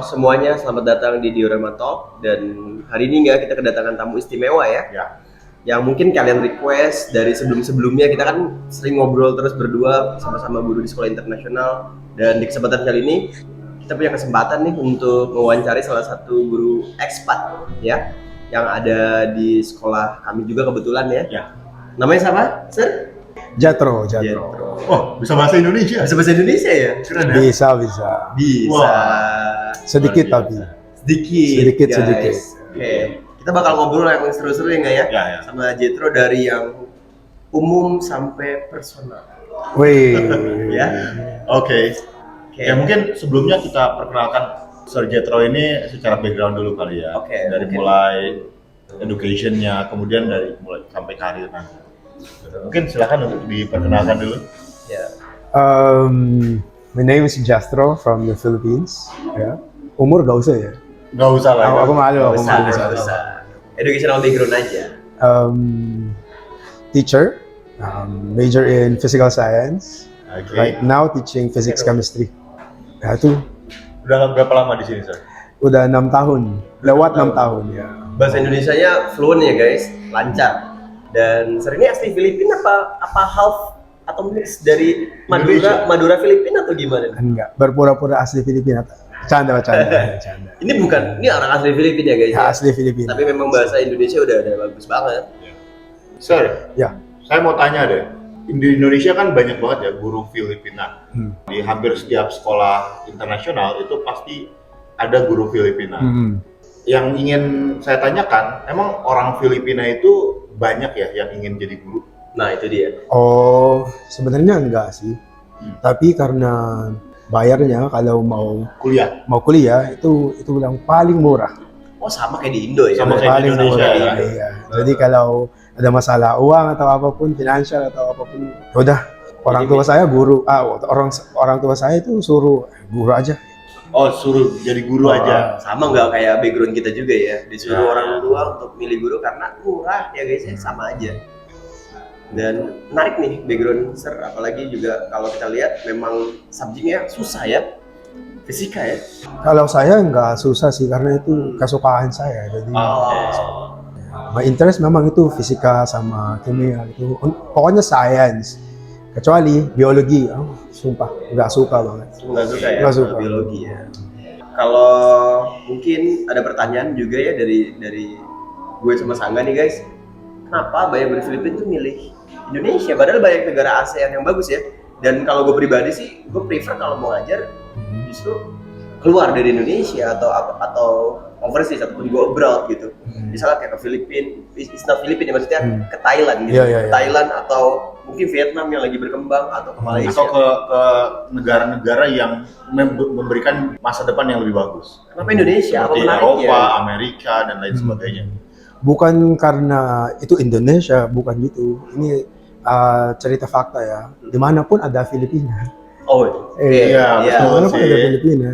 semuanya, selamat datang di Diorama Talk. Dan hari ini kita kedatangan tamu istimewa ya. Yang mungkin kalian request dari sebelum-sebelumnya. Kita kan sering ngobrol terus berdua sama-sama guru di sekolah internasional. Dan di kesempatan kali ini kita punya kesempatan nih untuk mewawancari salah satu guru ekspat ya, yang ada di sekolah kami juga kebetulan ya. Namanya siapa, Sir? Jatro. Oh, bisa bahasa Indonesia? Bisa bahasa Indonesia ya? Keren ya? Bisa. Wah. Sedikit tapi. Sedikit. Sedikit. Oke. Kita bakal ngobrol yang seru-seru ya nggak ya? Ya. Sama Jethro dari yang umum sampai personal. Wih. Ya. Oke. Ya mungkin sebelumnya kita perkenalkan Sir Jethro ini secara background dulu kali ya. Oke, Dari mungkin. mulai education-nya, kemudian dari mulai sampai karir nanti. Mungkin silakan untuk diperkenalkan dulu. Ya. My name is Jastro from the Philippines. Ya. Umur gak usah ya. Gak usah lah. Aku malu. Nggak usah. Educational background aja. Teacher, major in physical science. Oke. Right now teaching physics chemistry. Ya itu Udah berapa lama di sini, Sir? udah 6 tahun. Lewat 6 tahun ya. Bahasa Indonesianya fluent ya guys, lancar. Dan Sir ini asli Filipina apa half atau mix dari Madura Filipina atau gimana? Enggak, berpura-pura asli Filipina. Canda. Ini orang asli Filipina guys. Ya, asli Filipina. Tapi memang bahasa Indonesia udah bagus banget. Sir, Ya. saya mau tanya deh. Di Indonesia kan banyak banget ya guru Filipina. Di hampir setiap sekolah internasional itu pasti ada guru Filipina. Yang ingin saya tanyakan, emang orang Filipina itu banyak ya yang ingin jadi guru? Nah itu dia. Oh, sebenarnya enggak sih. Tapi karena bayarnya kalau mau kuliah itu yang paling murah. Oh sama kayak di Indo ya? Sama kayak di Paling Indonesia murah. ya. Iya. Jadi kalau ada masalah uang atau apapun, finansial atau apapun, udah orang tua saya guru. Orang tua saya itu suruh guru aja. Oh, suruh jadi guru aja. Sama nggak kayak background kita juga ya? Disuruh Ya. orang tua untuk milih guru karena murah ya guys ya, sama aja. Dan menarik nih background Sir, apalagi juga kalau kita lihat memang subjeknya susah ya, fisika ya. Kalau saya nggak susah sih karena itu kesukaan saya. Jadi my interest memang itu fisika sama kimia itu. Pokoknya science. Kecuali biologi, sumpah nggak suka banget. Nggak suka ya Nggak suka. biologi ya. Kalau mungkin ada pertanyaan juga ya dari gue sama Sangga nih guys, kenapa banyak dari Filipina tuh milih Indonesia? Padahal banyak negara ASEAN yang bagus ya. Dan kalau gue pribadi sih, gue prefer kalau mau ngajar justru keluar dari Indonesia atau overseas ataupun go abroad gitu. Misalnya kayak ke Filipina, istilah Filipina maksudnya ke Thailand gitu. Iya. Thailand atau mungkin Vietnam yang lagi berkembang atau ke Malaysia. Atau ke negara-negara yang memberikan masa depan yang lebih bagus. Kenapa Indonesia? Apa Seperti menariknya? Eropa, Amerika, dan lain sebagainya. Bukan karena itu Indonesia, bukan gitu. Ini cerita fakta ya. Dimanapun ada Filipina. Oh, Iya, betul Dimanapun sih. ada Filipina.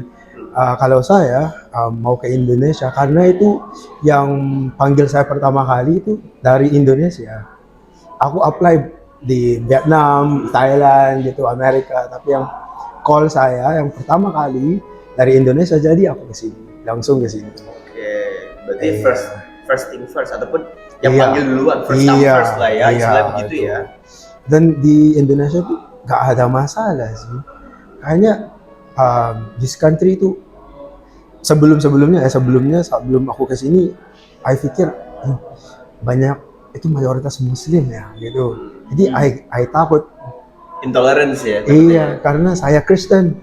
Kalau saya mau ke Indonesia karena itu yang panggil saya pertama kali itu dari Indonesia. Aku apply di Vietnam, Thailand gitu, Amerika. Tapi yang call saya yang pertama kali dari Indonesia, jadi aku kesini, langsung kesini. Oke, berarti first thing first ataupun yang Iya. panggil duluan first come first lah ya, istilah begitu itu. ya. Dan di Indonesia tuh gak ada masalah sih. Kayaknya this country itu sebelum aku kesini, I pikir banyak itu mayoritas Muslim ya gitu. Jadi I takut. Intolerance ya. Iya, karena saya Kristen.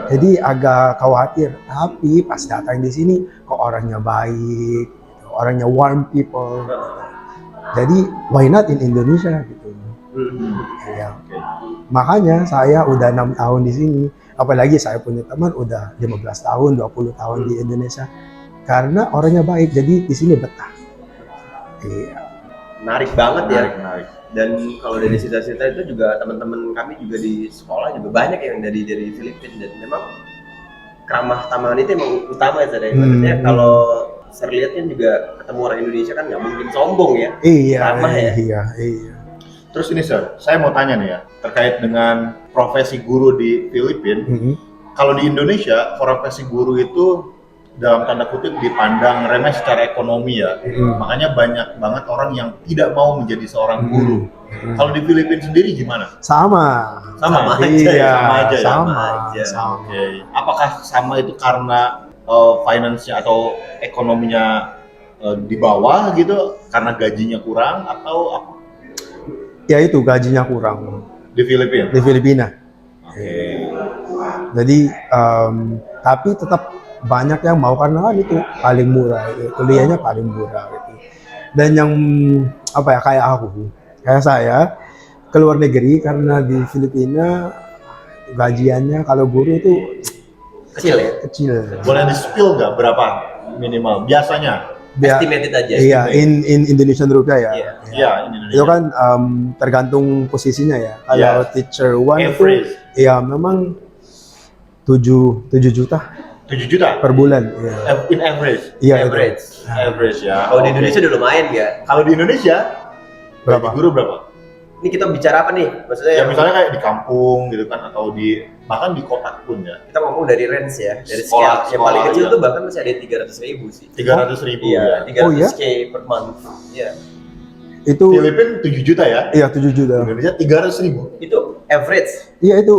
Jadi agak khawatir. Tapi pas datang di sini, kok orangnya baik, gitu. Orangnya warm people. Jadi why not in Indonesia gitu. Iya. Makanya saya udah 6 tahun di sini. Apalagi saya punya teman udah 15 tahun, 20 tahun di Indonesia. Karena orangnya baik, jadi di sini betah. Iya. Menarik banget ya. Menarik. Dan kalau dari cerita-cerita itu juga teman-teman kami juga di sekolah juga banyak yang dari Filipina, dan memang keramah tamahan itu emang utama ya tadi. Maksudnya kalau saya lihat kan juga ketemu orang Indonesia kan nggak mungkin sombong ya. Iya. Ramah ya. Iya. Terus ini Sir, saya mau tanya nih ya, terkait dengan profesi guru di Filipina. Kalau di Indonesia, profesi guru itu dalam tanda kutip dipandang remeh secara ekonomi ya. Makanya banyak banget orang yang tidak mau menjadi seorang guru. Kalau di Filipina sendiri gimana? Sama. Sama aja Iya, ya, sama aja ya. sama. aja. Sama. Oke. Apakah sama itu karena finance-nya atau ekonominya di bawah gitu karena gajinya kurang atau apa? Ya itu gajinya kurang Di Filipina. di Filipina. Oke. Jadi tapi tetap banyak yang mau karena kan itu paling murah, kuliahnya paling murah gitu. Dan yang apa ya kayak saya ke luar negeri karena di Filipina gajiannya kalau guru itu Kecil ya? kecil. Boleh di-spill nggak berapa minimal biasanya? Estimated aja. Iya, in Indonesian rupiah ya. Iya. Iya, Indonesia. Itu kan tergantung posisinya ya. Kalau Iya. teacher one itu Average. ya memang 7 juta 7 juta per bulan. Iya. in average. Iya, itu. Average. Average ya. Kalau di Oke. Indonesia udah lumayan ya. Kalau di Indonesia Berapa? gaji guru berapa? Ini kita bicara apa nih? Maksudnya Ya misalnya kayak di kampung gitu kan atau di bahkan di kota pun ya. kita ngomong dari range ya, dari Sekolah- scale yang paling sekolah, kecil iya. tuh bahkan masih ada 300.000 sih. 300.000 Iya, ya. 300k per month. Iya. Itu Filipina 7 juta ya. iya 7 juta. Indonesia 300.000. Itu average Iya itu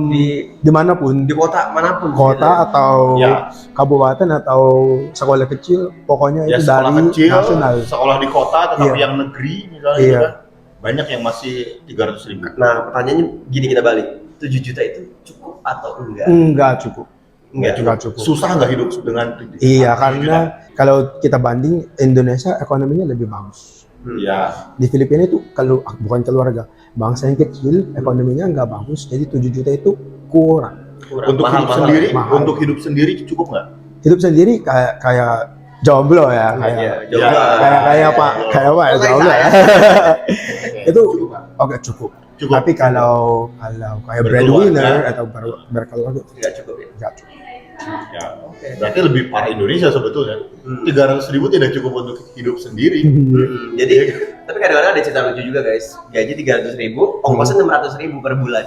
di dimanapun di kota manapun. kota atau Ya. kabupaten atau sekolah kecil pokoknya Ya itu sekolah dari kecil, nasional. sekolah di kota tetapi Iya. yang negeri misalnya Iya. gitu kan. Banyak yang masih 300.000. Nah, pertanyaannya gini kita balik. 7 juta itu cukup atau enggak? Enggak cukup. Enggak. cukup. Susah nggak hidup dengan Iya 7 karena juta? kalau kita banding Indonesia ekonominya lebih bagus. Ya, Di Filipina itu kalau bukan keluarga, bangsa yang kecil ekonominya nggak bagus, jadi 7 juta itu kurang. Kurang untuk mahal, hidup mahal. sendiri, Mahal. untuk hidup sendiri cukup nggak? Hidup sendiri kayak jomblo ya, Iya, Ya, kayak apa ya Kayak jomblo ya. Itu cukup nggak? oke cukup. Cukup. Tapi kalau kayak Berkeluarga. breadwinner atau berkeluarga Enggak cukup ya. nggak cukup. Ya, Oke. berarti lebih parah Indonesia sebetulnya. 300.000 tidak cukup untuk hidup sendiri. Jadi, tapi kadang-kadang ada cerita lucu juga guys. Gaji 300.000, ongkosnya 600.000 per bulan.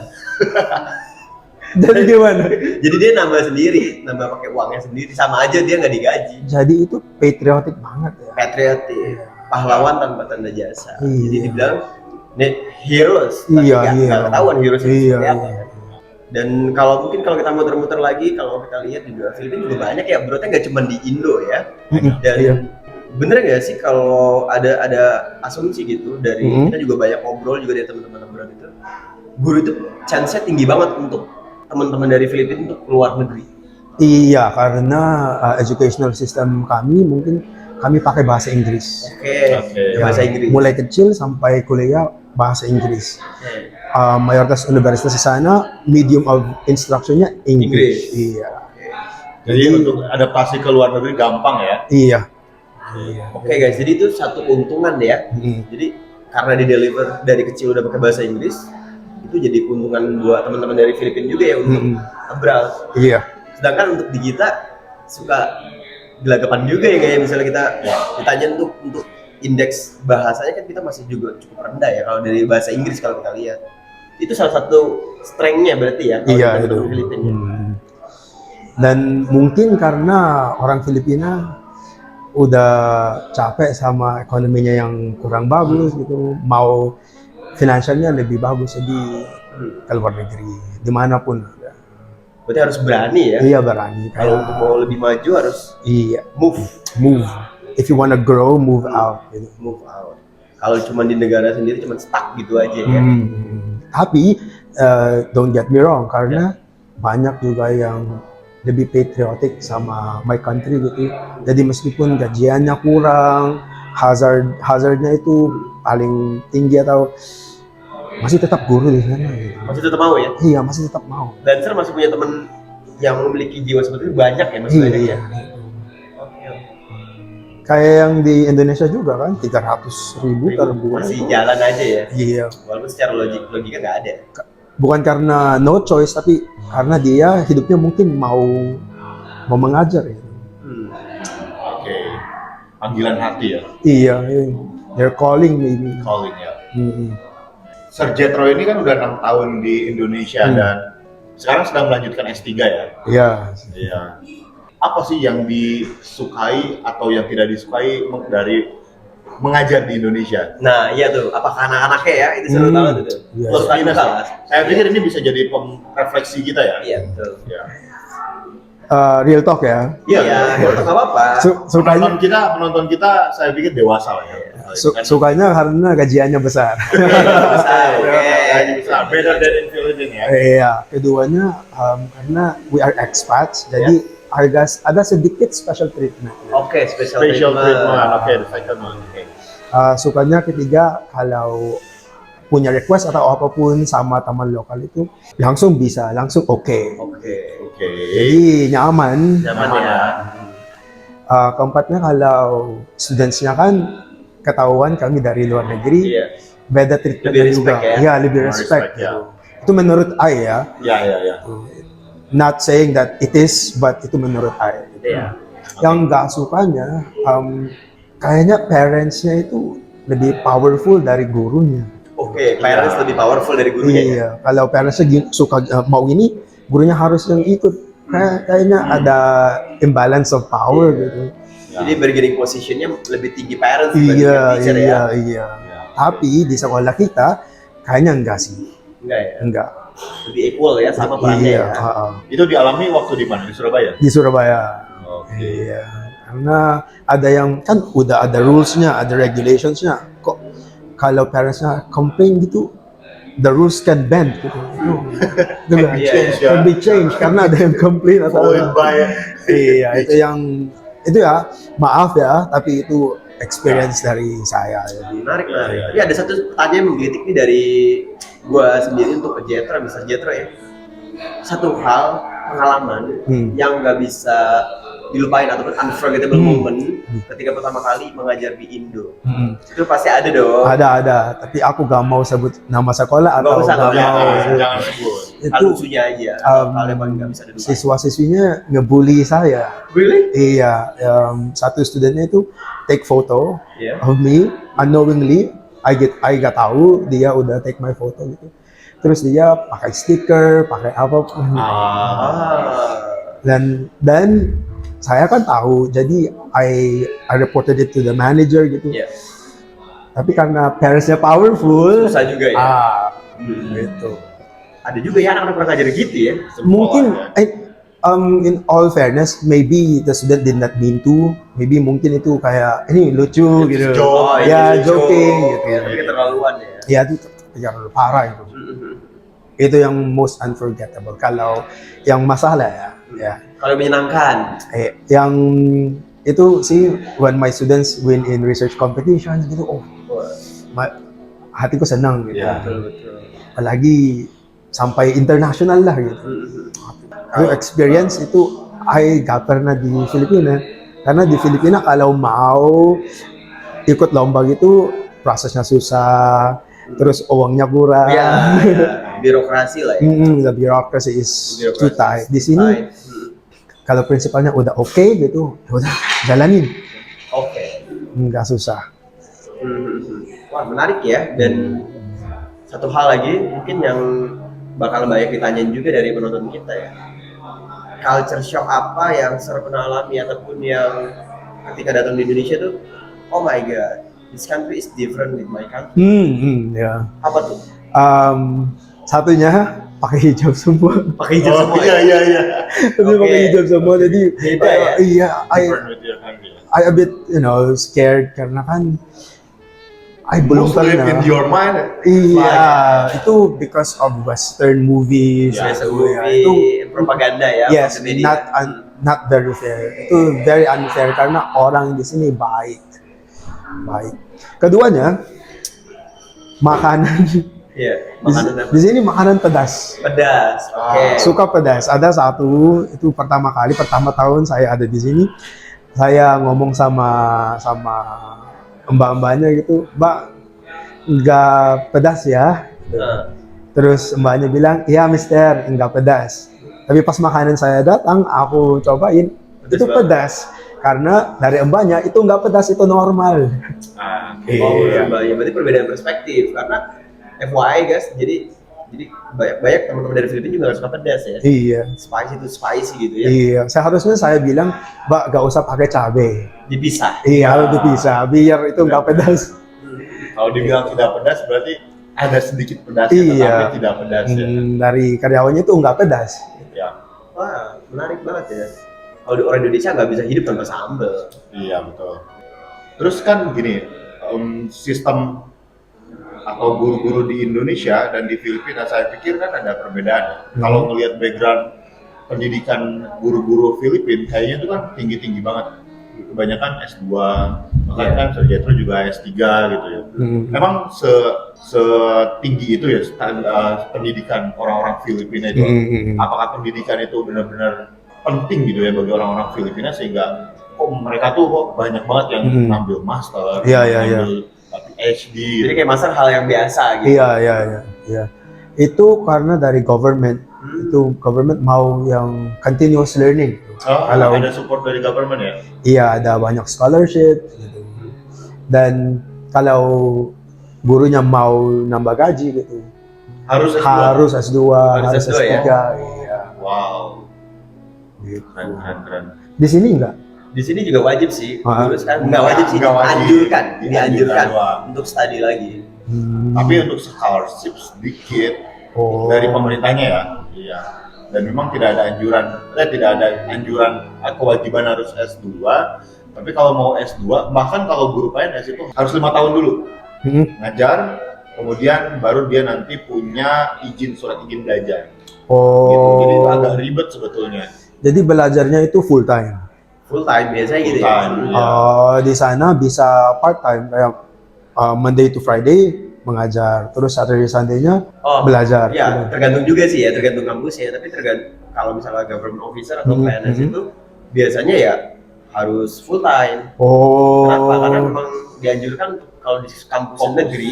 Jadi gimana? Jadi dia nambah sendiri, nambah pakai uangnya sendiri. Sama aja dia nggak digaji. Jadi itu patriotic banget ya. Patriotic, pahlawan tanpa tanda jasa. Iya. Jadi dibilang heroes, tapi Iya, nggak iya. ketahuan heroes itu Iya, seperti apa. iya. Dan kalau mungkin kalau kita muter-muter lagi, kalau kita lihat juga Filipina juga banyak ya, berarti nggak cuma di Indo ya. Dan Iya. bener nggak sih kalau ada asumsi gitu dari Mhm. kita juga banyak ngobrol juga dari teman-teman obrolan itu, guru itu chance-nya tinggi banget untuk teman-teman dari Filipina untuk keluar negeri. Iya, karena educational system kami mungkin kami pakai bahasa Inggris. Oke, Oke. bahasa Inggris. Mulai kecil sampai kuliah bahasa Inggris. Oke. Mayoritas universitas di sana medium of instructionnya English. Inggris. Iya. Jadi untuk adaptasi ke luar negeri gampang ya. Iya. Oke guys, jadi itu satu keuntungan ya. Jadi karena di deliver dari kecil udah pakai bahasa Inggris, itu jadi keuntungan buat teman-teman dari Filipina juga ya untuk abroad. Iya. Sedangkan untuk di kita suka gelagapan juga ya kayak misalnya kita ditanya untuk indeks bahasanya kan kita masih juga cukup rendah ya kalau dari bahasa Inggris kalau kita lihat. Itu salah satu strength-nya berarti ya kalau Iya kita itu. di Filipina. Dan mungkin karena orang Filipina udah capek sama ekonominya yang kurang bagus gitu, mau finansialnya lebih bagus jadi ke luar negeri dimanapun. Berarti harus berani ya. Iya berani. Kalau untuk mau lebih maju harus Iya. move If you wanna grow, move out. Gitu. move out. Kalau cuma di negara sendiri cuma stuck gitu aja ya. Tapi don't get me wrong, karena banyak juga yang lebih patriotic sama my country gitu. Jadi meskipun gajiannya kurang, hazardnya itu paling tinggi atau masih tetap guru di sana. Gitu. Masih tetap mau ya. Iya masih tetap mau. Dan saya masih punya teman yang memiliki jiwa seperti itu banyak ya, masih banyak ya. Oke. Kayak yang di Indonesia juga kan 300.000 per bulan. Masih jalan aja ya. Iya. Walaupun secara logika nggak ada. Bukan karena no choice tapi karena dia hidupnya mungkin mau mengajar ya. Oke. Panggilan hati ya, Iya, they're calling maybe. calling ya. Mm-mm. Sir Jetro ini kan udah 6 tahun di Indonesia dan sekarang sedang melanjutkan S3 ya. Iya. Iya. apa sih yang disukai atau yang tidak disukai dari mengajar di Indonesia? Nah, iya tuh. Apakah anak-anaknya ya? Itu seru banget itu. Iya. Plus minus Nah, lah. saya pikir ini bisa jadi refleksi kita ya. Iya, betul. Ya. Real talk ya. Iya, itu nggak apa-apa. Sukanya Penonton kita saya pikir dewasa lah ya. sukanya karena gajiannya besar. Besar, oke. Gaji besar. Better than in Philippines ya. Iya, keduanya karena we are expats, jadi ada sedikit special treatment. Oke, special Special treatment. treatment. Oke, the second one. Oke. Sukanya ketiga kalau punya request atau apapun sama teman lokal itu langsung bisa, langsung oke. Oke. Oke. Jadi nyaman. Nyaman ya. Keempatnya kalau studentsnya kan ketahuan kami dari luar negeri, Iya. beda treatment Lebih juga. respect ya? Iya, lebih More respect. respect, ya. Itu menurut I ya. Ya. Not saying that it is, but itu menurut I. Iya. Yang nggak sukanya, kayaknya parents-nya itu lebih powerful dari gurunya. Oke, parents lebih powerful dari gurunya. Iya, kalau parents-nya suka mau ini, gurunya harus yang ikut. Kayaknya ada imbalance of power gitu. Jadi bargaining positionnya lebih tinggi parents dibandingkan teacher ya? Iya. Tapi di sekolah kita kayaknya enggak sih, Enggak ya? enggak. Lebih equal ya sama perannya Iya, ya? Itu dialami waktu di mana? Di Surabaya? di Surabaya. Oke. Iya, karena ada yang kan udah ada rules-nya, ada regulations-nya. Kok kalau parents-nya complain gitu, the rules can bend gitu. Gitu kan? Iya, iya. Can be changed karena ada yang complain atau Followed by iya, itu ya, maaf ya, tapi itu experience dari saya. Jadi Menarik. Iya. Tapi ada satu pertanyaan yang menggelitik nih dari gua sendiri untuk ke Jetro, Mr. Jetro ya. Satu hal, pengalaman yang nggak bisa dilupain ataupun unforgettable moment ketika pertama kali mengajar di Indo. Itu pasti ada dong. ada, tapi aku gak mau sebut nama sekolah atau usah, gak nggak mau. usah. jangan sebut. Hal Itu lucunya aja. Hal yang paling nggak bisa dilupain. siswa-siswinya ngebully saya. Really? Iya, satu studennya itu take photo Iya. of me unknowingly. I gak tahu dia udah take my photo gitu. Terus dia pakai stiker, pakai apa, dan saya kan tahu, jadi I reported it to the manager gitu. Iya. Tapi karena parents-nya powerful, Susah juga ya. gitu. Ada juga ya anak-anak kurang ajar gitu ya. Mungkin in all fairness, maybe the student did not mean to. Maybe mungkin itu kayak ini lucu It's gitu. joke. Ya, ini joking joke. gitu ya. Tapi keterlaluan ya. Ya itu terlalu parah itu. Itu yang most unforgettable. Kalau yang masalah ya. Kalau menyenangkan. Yang itu sih when my students win in research competition gitu, hatiku senang gitu. Ya. Betul. Apalagi sampai internasional lah gitu. Itu experience itu I gak pernah di Filipina. Karena di Filipina kalau mau ikut lomba gitu prosesnya susah, terus uangnya kurang. Ya, birokrasi lah ya. The bureaucracy is too tight. Di sini kalau prinsipalnya udah oke gitu, ya udah jalanin. Oke. Nggak susah. Wah, menarik ya. Dan satu hal lagi mungkin yang bakal banyak ditanyain juga dari penonton kita ya. Culture shock apa yang sering pernah alami ataupun yang ketika datang di Indonesia tuh, oh my god, this country is different with my country. Ya. Apa tuh? Satunya pakai hijab semua. Pakai hijab semua. Iya. Tapi Oke. pakai hijab semua, jadi Beda ya? iya, Different with your country. I a bit scared karena kan I belum Most live pernah. in your mind. Iya, itu because of Western movies. Ya, Biasa Itu, movie, propaganda ya. yes, media. not very fair. Itu very unfair karena orang di sini baik. Keduanya, makanan. Iya, makanan apa? Di sini makanan pedas. Pedas. Oke. Suka pedas. Ada satu, itu pertama tahun saya ada di sini. Saya ngomong sama mbak-mbaknya gitu, "Mbak, nggak pedas ya?" Terus mbaknya bilang, "Iya, Mister, nggak pedas." Tapi pas makanan saya datang, aku cobain, itu pedas. Karena dari mbaknya itu nggak pedas, itu normal. Oh, iya. Berarti perbedaan perspektif. Karena FYI guys, jadi Jadi banyak teman-teman dari Filipina juga nggak suka pedas ya. Iya. Spicy gitu ya. Iya, seharusnya saya bilang, Mbak, gak usah pakai cabai. Dipisah. Iya, harus dipisah, biar itu nggak pedas. Kalau dibilang tidak pedas berarti ada sedikit pedasnya, Iya. tetapi tidak pedas ya. Dari karyawannya itu nggak pedas. Ya. Wah, menarik banget ya. Kalau di orang Indonesia nggak bisa hidup tanpa sambal. Iya betul. Terus kan gini, sistem atau guru-guru di Indonesia dan di Filipina saya pikir kan ada perbedaan. Kalau ngelihat background pendidikan guru-guru Filipina kayaknya itu kan tinggi-tinggi banget. Kebanyakan S2, bahkan kan Sarjito juga S3 gitu ya. Memang setinggi itu ya pendidikan orang-orang Filipina itu. Apakah pendidikan itu benar-benar penting gitu ya bagi orang-orang Filipina sehingga mereka tuh kok banyak banget yang ngambil master, ngambil PhD. Jadi kayak master hal yang biasa gitu. Iya. Itu karena dari government, itu government mau yang continuous learning. Kalau ada support dari government ya? Iya, ada banyak scholarship gitu. Dan kalau gurunya mau nambah gaji gitu, Harus S2. harus S2, harus S2 S3. ya? Iya. Wow, Gitu. keren. Di sini enggak? Di sini juga wajib sih. Guru sekarang nggak Nggak, wajib sih, nggak wajib. dianjurkan Dianjurkan doang. untuk studi lagi. Tapi untuk scholarship sedikit dari pemerintahnya ya. Iya. Dan memang tidak ada anjuran kewajiban harus S2. Tapi kalau mau S2, bahkan kalau guru PNS itu harus 5 tahun dulu ngajar, kemudian baru dia nanti punya surat izin belajar. Gitu. Jadi itu agak ribet sebetulnya. Jadi belajarnya itu full time. Full time biasanya gitu Full ya. time, iya. Di sana bisa part time kayak Monday to Friday mengajar, terus Saturday Sunday-nya belajar. Iya, tergantung juga sih ya, tergantung kampusnya. Tapi tergantung kalau misalnya government officer atau PNS itu biasanya ya harus full time. Kenapa? Karena memang dianjurkan kalau di kampus negeri,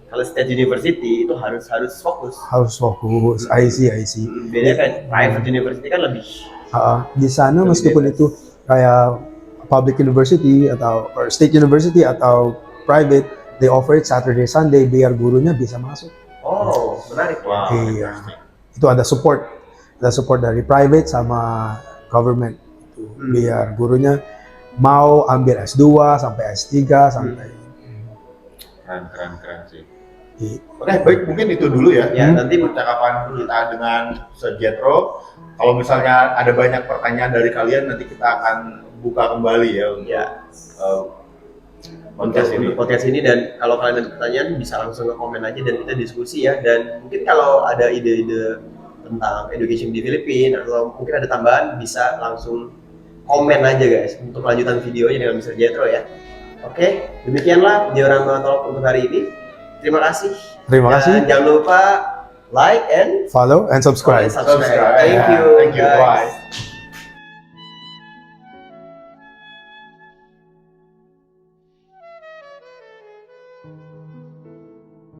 kalau state university itu harus fokus. Harus fokus. I see. Beda kan private university kan lebih. Di sana meskipun itu kayak public university atau state university atau private, they offer it Saturday Sunday biar gurunya bisa masuk. Oh, menarik. Wow. Iya. Itu ada support dari private sama government itu, biar gurunya mau ambil S2 sampai S3 sampai. Keren sih. Gitu. Oke, baik, mungkin itu dulu ya. Ya, nanti percakapan kita dengan Sarjito. Kalau misalnya ada banyak pertanyaan dari kalian, nanti kita akan buka kembali ya untuk podcast ini. Dan kalau kalian ada pertanyaan bisa langsung ke komen aja dan kita diskusi ya. Dan mungkin kalau ada ide-ide tentang education di Filipina atau mungkin ada tambahan bisa langsung komen aja guys untuk lanjutan videonya dengan Mr. Jetro ya. Oke, demikianlah video Rama Talk untuk hari ini. Terima kasih. Dan jangan lupa like and Follow and subscribe. Thank you. Thank you. Guys. Bye.